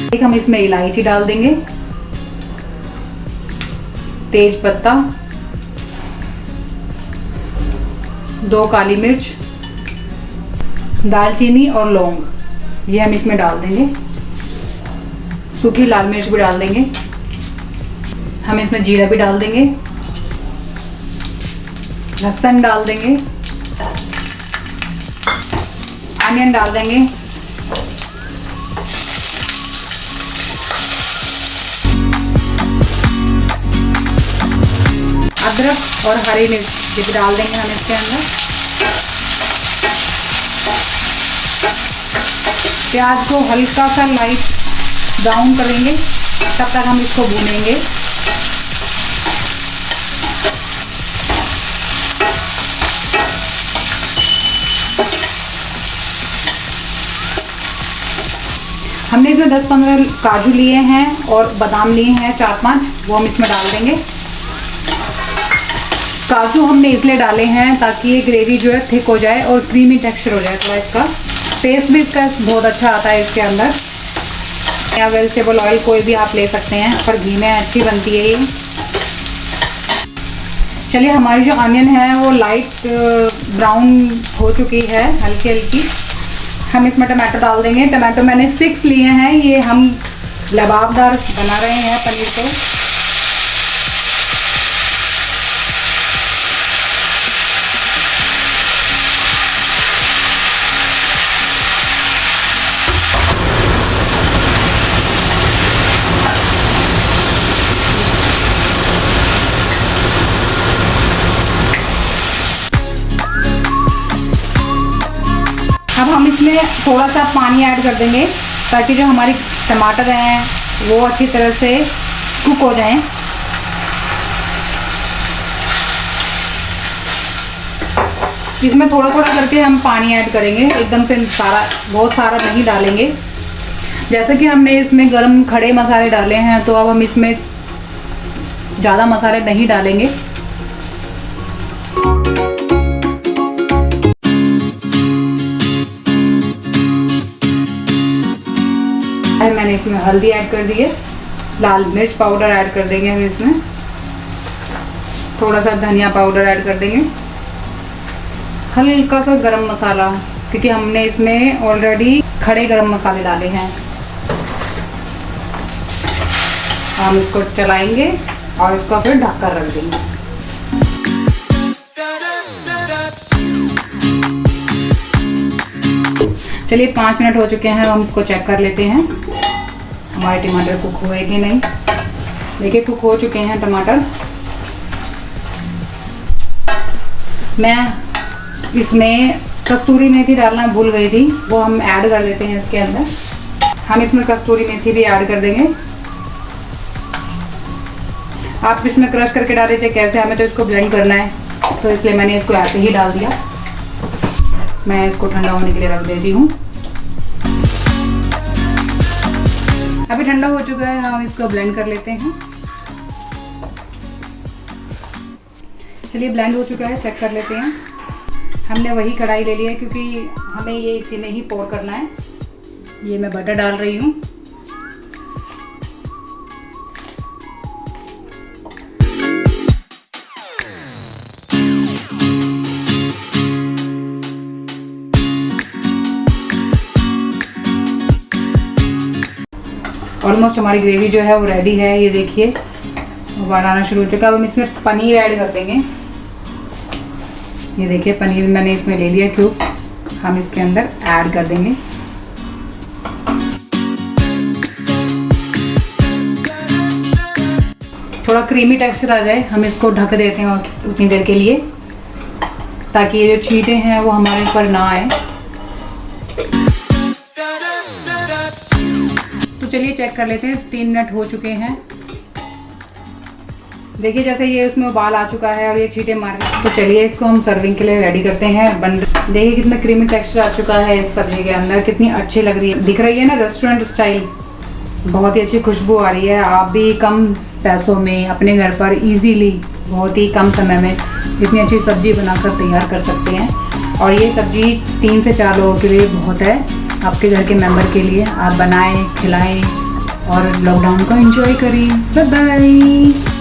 एक हम इसमें इलायची डाल देंगे, तेज पत्ता, 2 काली मिर्च, दालचीनी और लौंग ये हम इसमें डाल देंगे। सूखी लाल मिर्च भी डाल देंगे। हम इसमें जीरा भी डाल देंगे, लहसुन डाल देंगे, अनियन डाल देंगे, अदरक और हरी मिर्च ये भी डाल देंगे हम इसके अंदर। प्याज को हल्का सा लाइट ब्राउन करेंगे, तब तक हम इसको भूनेंगे। हमने इसमें 10-15 काजू लिए हैं और बादाम लिए हैं 4-5, वो हम इसमें डाल देंगे। काजू हमने इसलिए डाले हैं ताकि ये ग्रेवी जो है थिक हो जाए और क्रीमी टेक्सचर हो जाए। थोड़ा इसका टेस्ट भी इसका बहुत अच्छा आता है इसके अंदर। या वेजिटेबल ऑयल कोई भी आप ले सकते हैं, पर घी में अच्छी बनती है ये। चलिए, हमारी जो अनियन है वो लाइट ब्राउन हो चुकी है, हल्की हल्की। हम इसमें टमाटो डाल देंगे। टमाटो मैंने 6 लिए हैं। ये हम लबाबदार बना रहे हैं पनीर को। अब हम इसमें थोड़ा सा पानी ऐड कर देंगे ताकि जो हमारी टमाटर हैं वो अच्छी तरह से कुक हो जाएं। इसमें थोड़ा थोड़ा करके हम पानी ऐड करेंगे, एकदम से बहुत सारा नहीं डालेंगे। जैसे कि हमने इसमें गरम खड़े मसाले डाले हैं, तो अब हम इसमें ज़्यादा मसाले नहीं डालेंगे। मैंने इसमें हल्दी ऐड कर दी है, लाल मिर्च पाउडर ऐड कर देंगे हम इसमें, थोड़ा सा धनिया पाउडर ऐड कर देंगे, हल्का सा गरम मसाला, क्योंकि हमने इसमें ऑलरेडी खड़े गरम मसाले डाले हैं। हम इसको चलाएंगे और इसको फिर ढककर रख देंगे। चलिए, 5 मिनट हो चुके हैं। हम इसको चेक कर लेते हैं हमारे टमाटर कुक हुए कि नहीं। देखिए, कुक हो चुके हैं टमाटर। मैं इसमें कस्तूरी मेथी डालना भूल गई थी, वो हम ऐड कर देते हैं इसके अंदर। हम इसमें कस्तूरी मेथी भी ऐड कर देंगे। आप इसमें क्रश करके डाल दीजिए, कैसे, हमें तो इसको ब्लेंड करना है, तो इसलिए मैंने इसको ऐसे ही डाल दिया। मैं इसको ठंडा होने के लिए रख देती हूँ। अभी ठंडा हो चुका है, हम इसको ब्लेंड कर लेते हैं। चलिए, ब्लेंड हो चुका है, चेक कर लेते हैं। हमने वही कढ़ाई ले ली है क्योंकि हमें ये इसी में ही पोर करना है। ये मैं बटर डाल रही हूँ। ऑलमोस्ट हमारी ग्रेवी जो है वो रेडी है। ये देखिए, उबाल आना शुरू हो चुका है। अब हम इसमें पनीर ऐड कर देंगे। ये देखिए, पनीर मैंने इसमें ले लिया क्यूब्स, हम इसके अंदर ऐड कर देंगे। थोड़ा क्रीमी टेक्सचर आ जाए, हम इसको ढक देते हैं उतनी देर के लिए, ताकि ये जो छींटे हैं वो हमारे ऊपर ना आए। तो चलिए चेक कर लेते हैं। 3 मिनट हो चुके हैं। देखिए, जैसे ये उसमें उबाल आ चुका है और ये छींटे मार रहे हैं। तो चलिए इसको हम सर्विंग के लिए रेडी करते हैं। देखिए कितना क्रीमी टेक्सचर आ चुका है इस सब्जी के अंदर, कितनी अच्छी लग रही है, दिख रही है ना रेस्टोरेंट स्टाइल। बहुत ही अच्छी खुशबू आ रही है। आप भी कम पैसों में अपने घर पर इजीली बहुत ही कम समय में इतनी अच्छी सब्जी बनाकर तैयार कर सकते हैं। और ये सब्जी 3 से 4 लोगों के लिए बहुत है। आपके घर के मेंबर के लिए आप बनाएं, खिलाएं, और लॉकडाउन को एंजॉय करें। Bye bye.